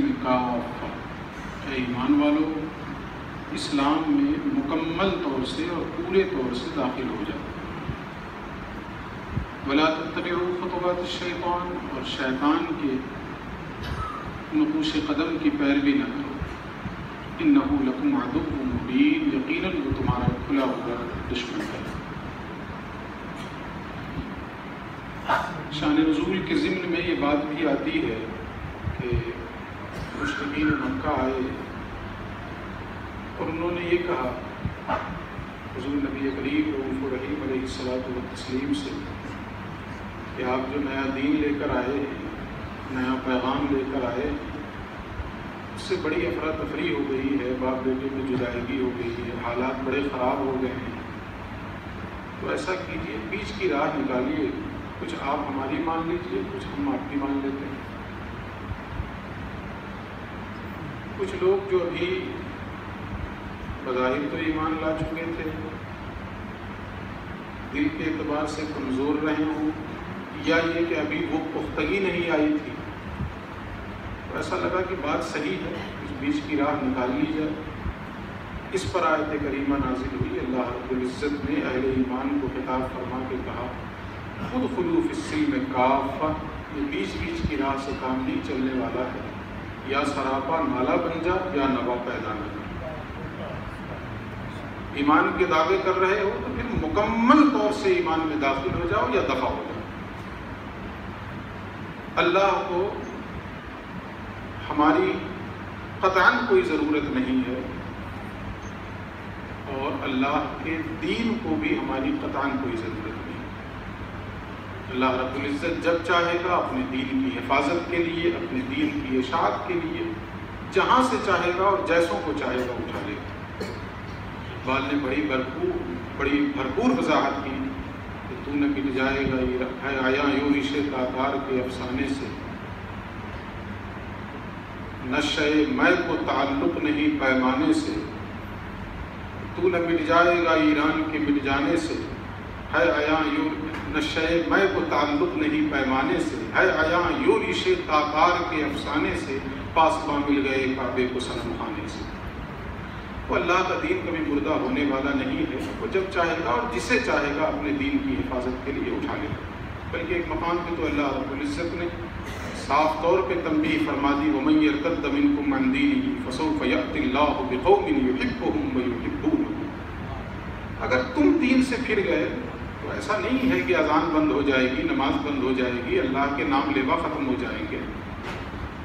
السلم کافہ، اے ایمان والو اسلام میں مکمل طور سے اور پورے طور سے داخل ہو جاؤ۔ ولا تتبعوا خطوات الشیطان، اور شیطان کے نقوش قدم کی پیروی نہ کرو۔ انہ لکم عدو مبین، یقیناً وہ تمہارا کھلا ہوا دشمن ہے۔ شان نزول کے ضمن میں یہ بات بھی آتی ہے کہ مشرکین مکہ آئے اور انہوں نے یہ کہا حضور نبی کریم رؤوف الرحیم علیہ الصلوۃ والتسلیم سے کہ آپ جو نیا دین لے کر آئے ہیں، نیا پیغام لے کر آئے ہیں، اس سے بڑی افراتفری ہو گئی ہے، باپ بیٹے میں جدائیگی ہو گئی ہے، حالات بڑے خراب ہو گئے ہیں، تو ایسا کیجیے بیچ کی راہ نکالیے، کچھ آپ ہماری مان لیجیے، کچھ ہم آپ کی مان لیتے ہیں۔ کچھ لوگ جو ابھی بظاہر تو ایمان لا چکے تھے، دل کے اعتبار سے کمزور رہے ہوں، یا یہ کہ ابھی وہ پختگی نہیں آئی تھی، تو ایسا لگا کہ بات صحیح ہے، اس بیچ کی راہ نکال لی جائے۔ اس پر آیت کریمہ نازل ہوئی، اللہ رب العزت نے اہل ایمان کو خطاب فرما کے کہا ادخلوا فی السلم کافہ، یہ بیچ بیچ کی راہ سے کام نہیں چلنے والا ہے، یا سراپا نالا بن جا یا نوا پیدا نہ کر۔ ایمان کے دعوے کر رہے ہو تو پھر مکمل طور سے ایمان میں داخل ہو جاؤ یا دفع ہو جاؤ۔ اللہ کو ہماری قطعاً کوئی ضرورت نہیں ہے، اور اللہ کے دین کو بھی ہماری قطعاً کوئی ضرورت نہیں ہے۔ اللہ رب العزت جب چاہے گا اپنے دین کی حفاظت کے لیے، اپنے دین کی اشاعت کے لیے جہاں سے چاہے گا اور جیسوں کو چاہے گا اٹھا لے گا۔ اقبال نے بڑی بھرپور وضاحت کی کہ تو نہ مٹ جائے گا یہ رکھا ہے آیا یوں رشے تاکار کے افسانے سے، نشے میں کو تعلق نہیں پیمانے سے، تو نہ مٹ جائے گا ایران کے مٹ جانے سے، ہے آیا یوں نشے میں کو تعلق نہیں پیمانے سے، ہے آیا یوں رشے تاکار کے افسانے سے، پاسباں مل گئے کعبے کو صنم خانے سے۔ وہ اللہ کا دین کبھی مردہ ہونے والا نہیں ہے، وہ جب چاہے گا اور جسے چاہے گا اپنے دین کی حفاظت کے لیے اٹھا لے گا۔ بلکہ ایک مقام پہ تو اللہ رب العزت نے صاف طور پہ تنبیہ فرما دی وَمَن يَرْتَدَّ مِنْكُمْ عَنْ دِينِهِ فَسَوْفَ يَأْتِ اللَّهُ بِقَوْمٍ يُحِبُّهُمْ وَيُحِبُّونَهُ۔ اگر تم دین سے پھر گئے تو ایسا نہیں ہے کہ اذان بند ہو جائے گی، نماز بند ہو جائے گی، اللہ کے نام لیوا ختم ہو جائیں گے۔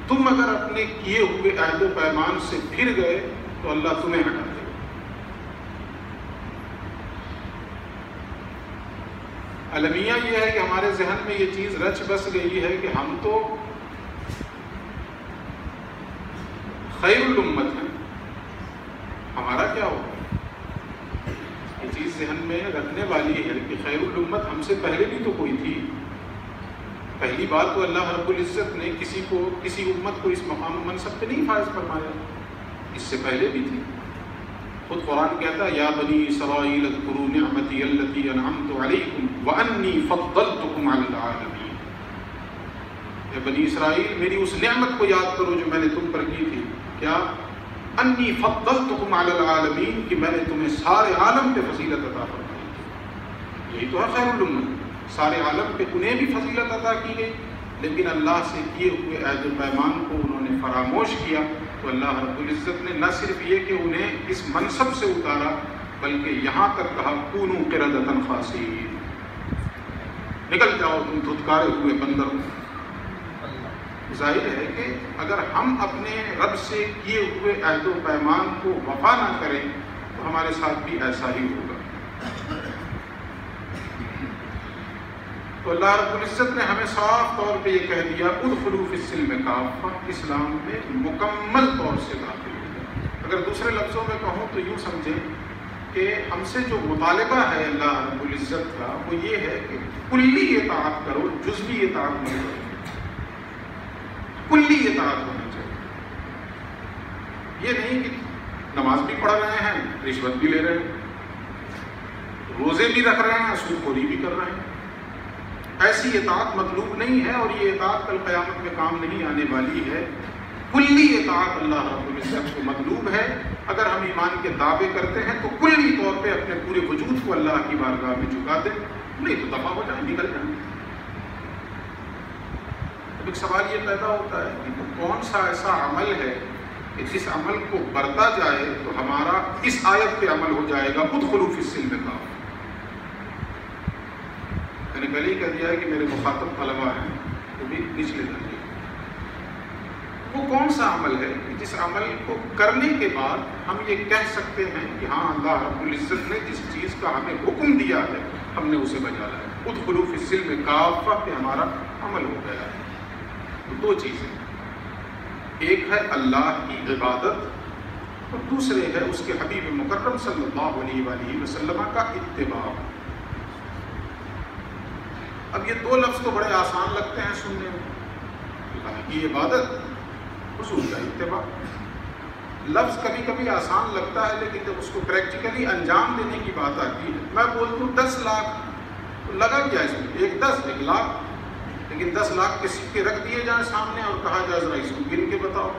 تم اگر اپنے کیے ہوئے عہد و پیمان سے پھر گئے تو اللہ تمہیں ہٹا دے گا۔ المیہ یہ ہے کہ ہمارے ذہن میں یہ چیز رچ بس گئی ہے کہ ہم تو خیر الامت ہیں، ہمارا کیا ہوگا؟ یہ چیز ذہن میں رکھنے والی ہے کہ خیر الامت ہم سے پہلے بھی تو کوئی تھی۔ پہلی بات تو اللہ رب العزت نے کسی امت کو اس مقام و منصب پہ نہیں فائز فرمایا، اس سے پہلے بھی تھی۔ خود قرآن کہتا ہے یا بنی اسرائیل اذکروا نعمتی التی انعمت علیکم وانی فضلتکم علی العالمین۔ اے بنی اسرائیل میری اس نعمت کو یاد کرو جو میں نے تم پر کی تھی، کیا؟ انی فضلتکم علی العالمین، کہ میں نے تمہیں سارے عالم پہ فضیلت عطا فرمائی تھی۔ یہی تو ہے خیر الامت، سارے عالم پہ انہیں بھی فضیلت عطا کی گئی، لیکن اللہ سے کیے ہوئے عہد و پیمان کو انہوں نے فراموش کیا، تو اللہ رب العزت نے نہ صرف یہ کہ انہیں اس منصب سے اتارا بلکہ یہاں تک کہا کونوا قردۃ خاسئین، نکل جاؤ تم دھتکارے ہوئے بندر۔ ظاہر ہے کہ اگر ہم اپنے رب سے کیے ہوئے عہد و پیمان کو وفا نہ کریں تو ہمارے ساتھ بھی ایسا ہی ہوگا۔ تو اللہ رب العزت نے ہمیں صاف طور پہ یہ کہہ دیا ادخلوا فی السلم کافہ، اسلام میں مکمل طور سے داخل ہو جائے۔ اگر دوسرے لفظوں میں کہوں تو یوں سمجھیں کہ ہم سے جو مطالبہ ہے اللہ رب العزت کا وہ یہ ہے کہ کلی اطاعت کرو، جزوی اطاعت نہیں کرو، کلی اطاعت ہونا چاہیے۔ یہ نہیں کہ نماز بھی پڑھ رہے ہیں، رشوت بھی لے رہے ہیں، روزے بھی رکھ رہے ہیں، سود خوری بھی کر رہے ہیں، ایسی اطاعت مطلوب نہیں ہے، اور یہ اطاعت کل قیامت میں کام نہیں آنے والی ہے۔ کلی اطاعت اللہ رب العزت کو مطلوب ہے. اگر ہم ایمان کے دعوے کرتے ہیں تو کلی طور پہ اپنے پورے وجود کو اللہ کی بارگاہ میں جھکا دیں, نہیں تو دفع ہو جائیں, نکل جائیں. اب ایک سوال یہ پیدا ہوتا ہے کہ کون سا ایسا عمل ہے کہ جس عمل کو برتا جائے تو ہمارا اس آیت پہ عمل ہو جائے گا, ادخلوا فی السلم کافہ. میں نے پہلے ہی کہہ دیا ہے کہ میرے مخاطب طلبا ہیں, وہ بھی نچلے درجے. وہ کون سا عمل ہے کہ جس عمل کو کرنے کے بعد ہم یہ کہہ سکتے ہیں کہ ہاں اللہ رب العزت نے جس چیز کا ہمیں حکم دیا ہے ہم نے اسے بجا لایا, ادخلوا فی السلم کافہ پہ ہمارا عمل ہو گیا ہے. تو دو چیزیں, ایک ہے اللہ کی عبادت اور دوسرے ہے اس کے حبیب مکرم صلی اللہ علیہ وآلہ وسلم کا اتباع. اب یہ دو لفظ تو بڑے آسان لگتے ہیں سننے میں, اللہ کی عبادت, حضور کا اتباع. لفظ کبھی کبھی آسان لگتا ہے لیکن جب اس کو پریکٹیکلی انجام دینے کی بات آتی ہے, میں بولتا ہوں 10 لاکھ, تو لگا کیا اس میں, 1 لاکھ, لیکن 10 لاکھ کے سکے رکھ دیے جائیں سامنے اور کہا جائے ذرا اس کو گن کے بتاؤ.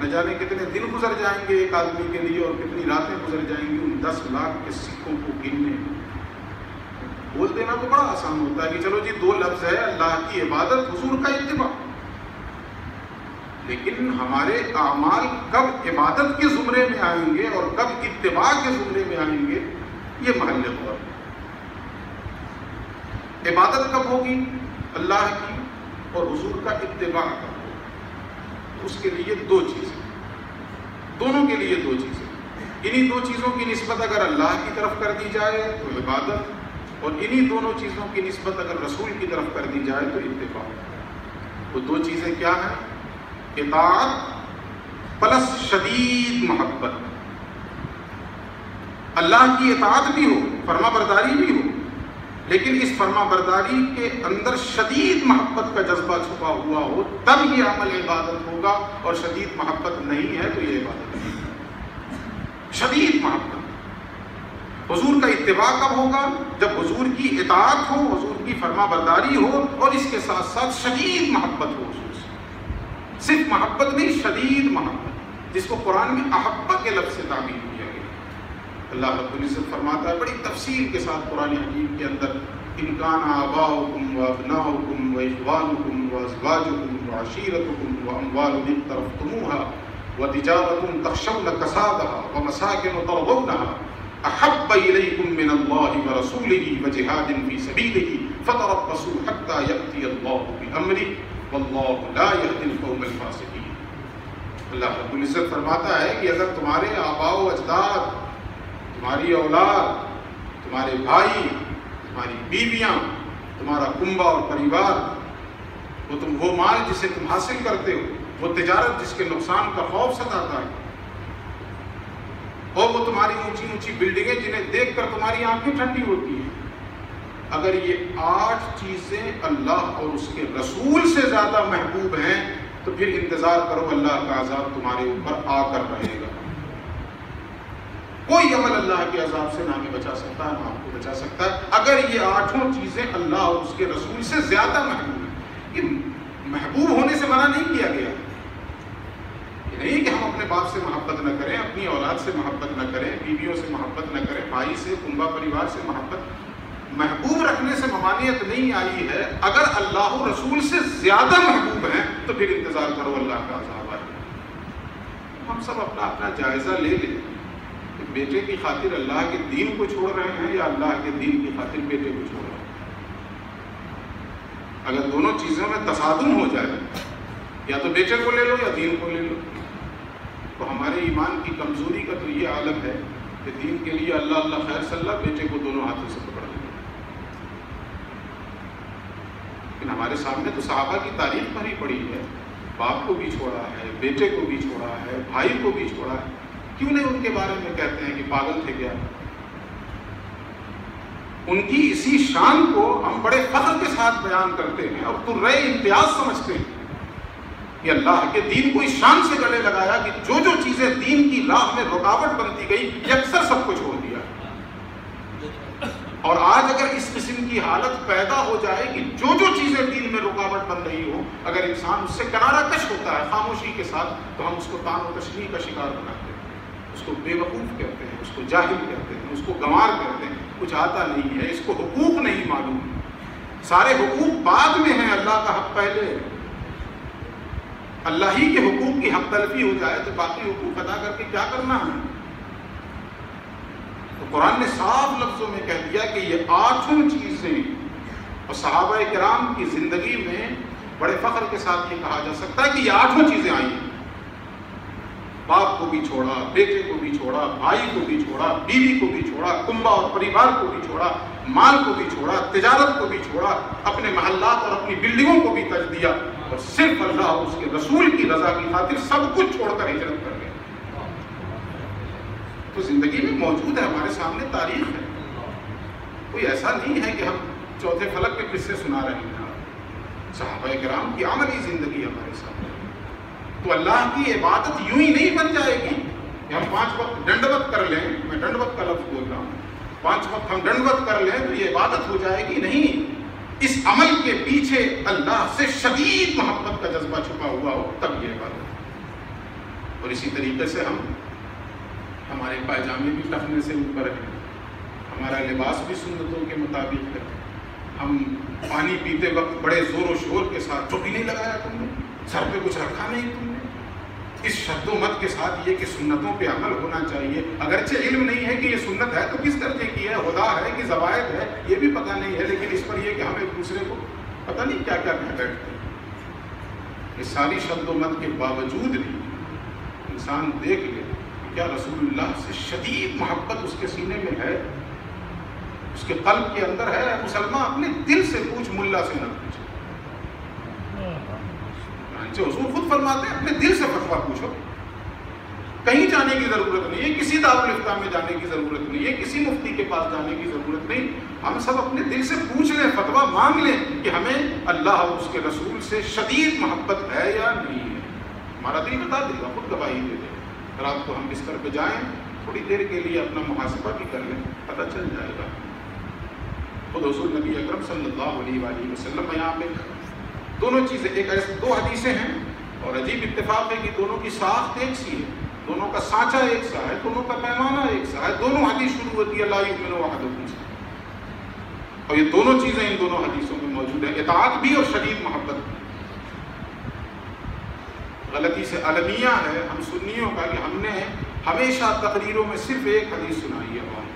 نہ جانے کتنے دن گزر جائیں گے ایک آدمی کے لیے اور کتنی راتیں گزر جائیں گی ان 10 لاکھ کے سکوں کو گننے. بول دینا تو بڑا آسان ہوتا ہے کہ چلو جی 2 لفظ ہے, اللہ کی عبادت, حضور کا اتباع. لیکن ہمارے اعمال کب عبادت کے زمرے میں آئیں گے اور کب اتباع کے زمرے میں آئیں گے, یہ محل غور. عبادت کب ہوگی اللہ کی اور حضور کا اتباع کب ہوگا. اس کے لیے 2 چیزیں, دونوں کے لیے 2 چیزیں. انہی 2 چیزوں کی نسبت اگر اللہ کی طرف کر دی جائے تو عبادت, اور انہی دونوں چیزوں کی نسبت اگر رسول کی طرف کر دی جائے تو اتباع. وہ 2 چیزیں کیا ہیں؟ اطاعت پلس شدید محبت. اللہ کی اطاعت بھی ہو, فرما برداری بھی ہو, لیکن اس فرما برداری کے اندر شدید محبت کا جذبہ چھپا ہوا ہو, تب یہ عمل عبادت ہوگا. اور شدید محبت نہیں ہے تو یہ عبادت نہیں ہے. شدید محبت. حضور کا اتباع کب ہوگا؟ جب حضور کی اطاعت ہو, حضور کی فرما برداری ہو اور اس کے ساتھ ساتھ شدید محبت ہو. حضور سے صرف محبت نہیں, شدید محبت, جس کو قرآن میں احبہ کے لفظ سے تعبیر کیا گیا. اللہ رب العزت فرماتا ہے بڑی تفصیل کے ساتھ قرآن حکیم کے اندر, ان کان آباؤکم وابناؤکم واخوانکم وازواجکم وعشیرتکم واموال اقترفتموها وتجارة تخشون کسادها ومساکن ترضونها احب الیکم من اللہ ورسولہ وجہاد فی سبیلہ فتربصوا حتی یأتی اللہ بامرہ واللہ لا یہدی القوم الفاسقین. اللہ رب العزت فرماتا ہے کہ اگر تمہارے آباء و اجداد, تمہاری اولاد, تمہارے بھائی, تمہاری بیویاں, تمہارا کنبہ اور پریوار, وہ مال جسے تم حاصل کرتے ہو, وہ تجارت جس کے نقصان کا خوف ستاتا ہے, اور وہ تمہاری اونچی اونچی بلڈنگیں جنہیں دیکھ کر تمہاری آنکھیں ٹھنڈی ہوتی ہیں, اگر یہ 8 چیزیں اللہ اور اس کے رسول سے زیادہ محبوب ہیں تو پھر انتظار کرو, اللہ کا عذاب تمہارے اوپر آ کر رہے گا. کوئی عمل اللہ کے عذاب سے نہ ہمیں بچا سکتا ہے نہ آپ کو بچا سکتا ہے اگر یہ 8 چیزیں اللہ اور اس کے رسول سے زیادہ محبوب ہیں. یہ محبوب ہونے سے منع نہیں کیا گیا, یہ نہیں کہ ہم اپنے باپ سے محبت نہ کریں, اپنی اولاد سے محبت نہ کریں, بیویوں سے محبت نہ کریں, بھائی سے, کنبہ پریوار سے محبت. محبوب رکھنے سے ممانعت نہیں آئی ہے, اگر اللہ و رسول سے زیادہ محبوب ہیں تو پھر انتظار کرو اللہ کا عذاب آئے. ہم سب اپنا اپنا جائزہ لے لیں کہ بیٹے کی خاطر اللہ کے دین کو چھوڑ رہے ہیں یا اللہ کے دین کی خاطر بیٹے کو چھوڑ رہے ہیں. اگر دونوں چیزوں میں تصادم ہو جائے, یا تو بیٹے کو لے لو یا دین کو لے لو, تو ہمارے ایمان کی کمزوری کا تو یہ عالم ہے کہ دین کے لیے اللہ اللہ خیر صلی اللہ, بیٹے کو دونوں ہاتھوں سے پکڑ لیں. لیکن ہمارے سامنے تو صحابہ کی تاریخ بھری پڑی ہے, باپ کو بھی چھوڑا ہے, بیٹے کو بھی چھوڑا ہے, بھائی کو بھی چھوڑا ہے. کیوں نہیں ان کے بارے میں کہتے ہیں کہ پاگل تھے کیا؟ ان کی اسی شان کو ہم بڑے فخر کے ساتھ بیان کرتے ہیں اور ترے امتیاز سمجھتے ہیں کہ اللہ کے دین کو اس شان سے گلے لگایا کہ جو جو چیزیں دین کی راہ میں رکاوٹ بنتی گئی, یہ اکثر سب کو چھوڑ دیا. اور آج اگر اس قسم کی حالت پیدا ہو جائے کہ جو چیزیں دین میں رکاوٹ بن رہی ہو، اگر انسان اس سے کنارہ کش ہوتا ہے خاموشی کے ساتھ، تو ہم اس کو تان و تشنیع کا شکار بناتے ہیں، اس کو بے وقوف کہتے ہیں، اس کو جاہل کہتے ہیں، اس کو گنوار کہتے ہیں، کچھ آتا نہیں ہے، اس کو حقوق نہیں معلوم، سارے حقوق بعد میں ہیں، اللہ کا حق پہلے ہے۔ اللہ ہی کے حقوق کی حق تلفی ہو جائے تو باقی حقوق ادا کر کے کیا کرنا ہے؟ تو قرآن نے صاف لفظوں میں کہہ دیا کہ یہ 8 چیزیں، اور صحابہ کرام کی زندگی میں بڑے فخر کے ساتھ یہ کہا جا سکتا ہے کہ یہ 8 چیزیں آئی ہیں۔ باپ کو بھی چھوڑا، بیٹے کو بھی چھوڑا، بھائی کو بھی چھوڑا، بیوی کو بھی چھوڑا، کنبہ اور پریوار کو بھی چھوڑا، مال کو بھی چھوڑا، تجارت کو بھی چھوڑا، اپنے محلات اور اپنی بلڈنگوں کو بھی تج دیا، اور صرف اللہ اور اس کے رسول کی رضا کی خاطر سب کچھ چھوڑ کر ہجرت کر گئے۔ تو زندگی میں موجود ہے، ہمارے سامنے تاریخ ہے، کوئی ایسا نہیں ہے کہ ہم چوتھے فلک کے قصے سنا رہے ہیں۔ صحابہ کرام کی عملی زندگی ہمارے سامنے، تو اللہ کی عبادت یوں ہی نہیں بن جائے گی کہ ہم 5 وقت ڈنڈوت کر لیں، میں ڈنڈوت کا لفظ بول رہا ہوں، 5 وقت ہم ڈنڈوت کر لیں تو یہ عبادت ہو جائے گی، نہیں۔ اس عمل کے پیچھے اللہ سے شدید محبت کا جذبہ چھپا ہوا ہو، تب یہ عبادت۔ اور اسی طریقے سے ہمارے پائجامے بھی ٹخنے سے اوپر ہیں، ہمارا لباس بھی سنتوں کے مطابق ہے، ہم پانی پیتے وقت بڑے زور و شور کے ساتھ ٹوپی نہیں لگایا تم نے، سر پہ کچھ رکھا نہیں تم نے، اس شد و مت کے ساتھ یہ کہ سنتوں پہ عمل ہونا چاہیے، اگرچہ علم نہیں ہے کہ یہ سنت ہے تو کس درجے کی ہے، خدا ہے کہ زوائد ہے یہ بھی پتہ نہیں ہے، لیکن اس پر یہ کہ ہم ایک دوسرے کو پتہ نہیں کیا کیا کہہ بیٹھتے ہیں۔ اس ساری شد و مت کے باوجود بھی انسان دیکھ لے کیا رسول اللہ سے شدید محبت اس کے سینے میں ہے، اس کے قلب کے اندر ہے۔ مسلمان اپنے دل سے پوچھ، ملا سے نہ پوچھ۔ حضور خود فرماتے ہیں اپنے دل سے فتویٰ پوچھو، کہیں جانے کی ضرورت نہیں ہے، کسی دارالفتہ میں جانے کی ضرورت نہیں ہے، کسی مفتی کے پاس جانے کی ضرورت نہیں، ہم سب اپنے دل سے پوچھ لیں، فتویٰ مانگ لیں کہ ہمیں اللہ اور اس کے رسول سے شدید محبت ہے یا نہیں ہے۔ ہمارا دل بتا دے گا، خود گواہی دے دے گا۔ رات کو ہم بستر پہ جائیں، تھوڑی دیر کے لیے اپنا محاسبہ بھی کر لیں، پتہ چل جائے گا۔ خود حضور نبی اکرم صلی اللہ علیہ وآلہ وسلم یہاں پہ دونوں چیزیں، ایک ایسے 2 حدیثیں ہیں اور عجیب اتفاق ہے کہ دونوں کی ساخت ایک سی ہے، دونوں کا سانچہ ایک سا ہے، دونوں کا پیمانہ ایک سا ہے، دونوں حدیث شروع ہوتی ہے لا یؤمن احدکم سے، اور یہ دونوں چیزیں ان دونوں حدیثوں میں موجود ہیں، اطاعت بھی اور شدید محبت بھی۔ غلطی سے المیہ ہے ہم سنیوں کا کہ ہم نے ہمیشہ تقریروں میں صرف ایک حدیث سنائی ہے عوام،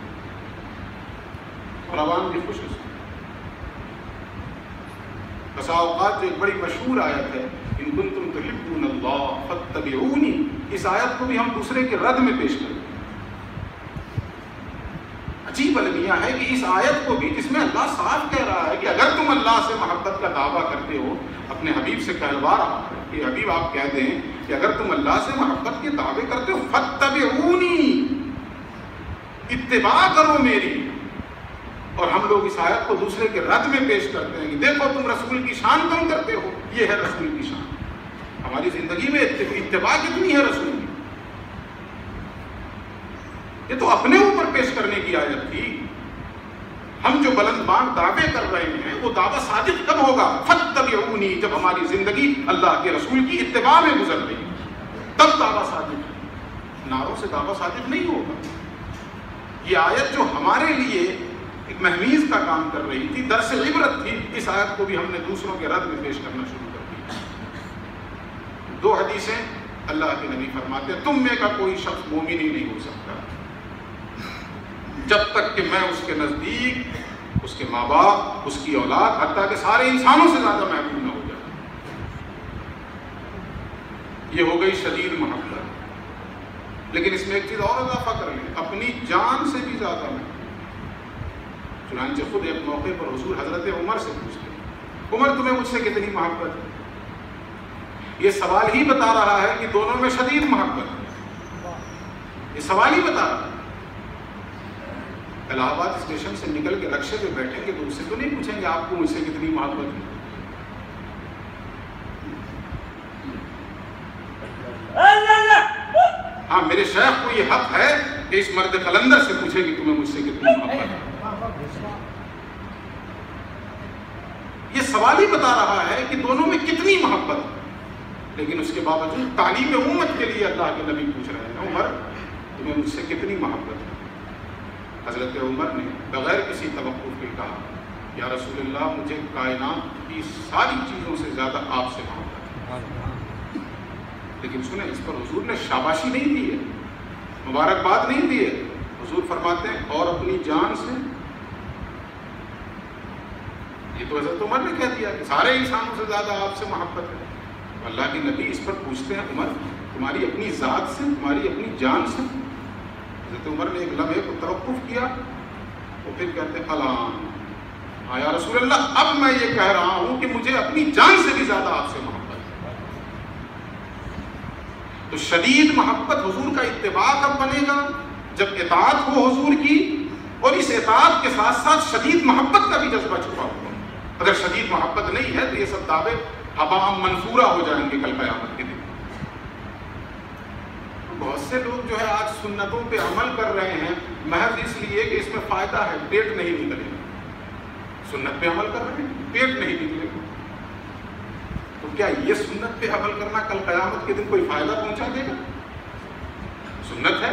اور عوام بھی خوش ہے۔ بسا اوقات جو ایک بڑی مشہور آیت ہے ان کنتم تحبون اللہ فاتبعونی، اس آیت کو بھی ہم دوسرے کے رد میں پیش کرتے ہیں۔ عجیب المیہ ہے کہ اس آیت کو بھی، جس میں اللہ صاف کہہ رہا ہے کہ اگر تم اللہ سے محبت کا دعویٰ کرتے ہو، اپنے حبیب سے کہلوا رہا ہے کہ حبیب آپ کہہ دیں کہ اگر تم اللہ سے محبت کے دعوے کرتے ہو فاتبعونی، اتباع کرو میری، اور ہم لوگ اس آیت کو دوسرے کے رد میں پیش کرتے ہیں کہ دیکھو تم رسول کی شان کم کرتے ہو، یہ ہے رسول کی شان۔ ہماری زندگی میں اتباع کتنی ہے رسول کی، یہ تو اپنے اوپر پیش کرنے کی آیت تھی۔ ہم جو بلند بانگ دعوے کر رہے ہیں وہ دعویٰ صادق کب ہوگا؟ فاتبعونی، جب ہماری زندگی اللہ کے رسول کی اتباع میں گزر رہی تب دعویٰ صادق ہے، نعروں سے دعویٰ صادق نہیں ہوگا۔ یہ آیت جو ہمارے لیے ایک مہمیز کا کام کر رہی تھی، درس عبرت تھی، اس آیت کو بھی ہم نے دوسروں کے رد میں پیش کرنا شروع کر دیا۔ 2 حدیثیں اللہ کے نبی فرماتے ہیں تم میں کا کوئی شخص مومن ہی نہیں ہو سکتا جب تک کہ میں اس کے نزدیک اس کے ماں باپ، اس کی اولاد، حتیٰ کہ سارے انسانوں سے زیادہ محبوب نہ ہو جائے۔ یہ ہو گئی شدید محبت، لیکن اس میں ایک چیز اور اضافہ کر لیں، اپنی جان سے بھی زیادہ محبت۔ چنانچہ خود ایک موقع پر حضور حضرت عمر سے پوچھتے ہیں عمر تمہیں مجھ سے کتنی محبت ہے؟ یہ سوال ہی بتا رہا ہے کہ دونوں میں شدید محبت ہے، یہ سوال ہی بتا رہا ہے۔ الہ آباد اسٹیشن سے نکل کے رکشے پہ بیٹھیں گے تو اس سے تو نہیں پوچھیں گے آپ کو مجھ سے کتنی محبت ہے۔ ہاں میرے شیخ کو یہ حق ہے کہ اس مرد قلندر سے پوچھے کہ تمہیں مجھ سے کتنی محبت ہے۔ یہ سوال ہی بتا رہا ہے کہ دونوں میں کتنی محبت ہے. لیکن اس کے باوجود تعلیم امت کے لیے اللہ کے نبی پوچھ رہے ہیں عمر تمہیں مجھ سے کتنی محبت ہے. حضرت عمر نے بغیر کسی توقف کے کہا یا رسول اللہ مجھے کائنات کی ساری چیزوں سے زیادہ آپ سے محبت ہے. لیکن سنیں اس پر حضور نے شاباشی نہیں دی ہے, مبارکباد نہیں دی ہے. حضور فرماتے ہیں اور اپنی جان سے. یہ تو حضرت عمر نے کہہ دیا کہ سارے انسانوں سے زیادہ آپ سے محبت ہے. اللہ کے نبی اس پر پوچھتے ہیں عمر تمہاری اپنی ذات سے, تمہاری اپنی جان سے. حضرت عمر نے ایک لمحے کو توقف کیا تو پھر کہتے ہیں الان ہاں یا رسول اللہ اب میں یہ کہہ رہا ہوں کہ مجھے اپنی جان سے بھی زیادہ آپ سے محبت ہے. تو شدید محبت حضور کا اتباع کب بنے گا؟ جب اطاعت ہو حضور کی اور اس اطاعت کے ساتھ ساتھ شدید محبت کا بھی جذبہ چھپا ہوا. اگر شدید محبت نہیں ہے تو یہ سب دعوے ہباء منثورا ہو جائیں گے کل قیامت کے دن. بہت سے لوگ جو ہے آج سنتوں پہ عمل کر رہے ہیں محض اس لیے کہ اس میں فائدہ ہے, پیٹ نہیں نکلے گا. سنت پہ عمل کر رہے ہیں پیٹ نہیں نکلے گا. تو کیا یہ سنت پہ عمل کرنا کل قیامت کے دن کوئی فائدہ پہنچا دے گا؟ سنت ہے,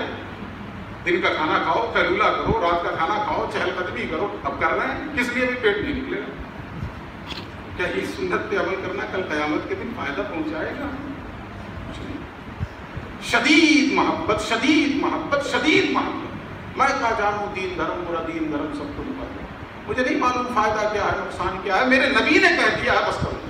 دن کا کھانا کھاؤ, قیلولہ کرو, رات کا کھانا کھاؤ, چہل قدمی کرو, اب کر رہے ہیں کس لیے بھی پیٹ نہیں نکلے گا. کیا یہ سنت پہ عمل کرنا کل قیامت کے دن فائدہ پہنچائے گا؟ شدید محبت, شدید محبت, شدید محبت. میں کیا جانوں دین دھرم برا دین دھرم سب کو پتہ ہے, مجھے نہیں معلوم فائدہ کیا ہے نقصان کیا ہے, میرے نبی نے کہہ دیا ہے بس کرو.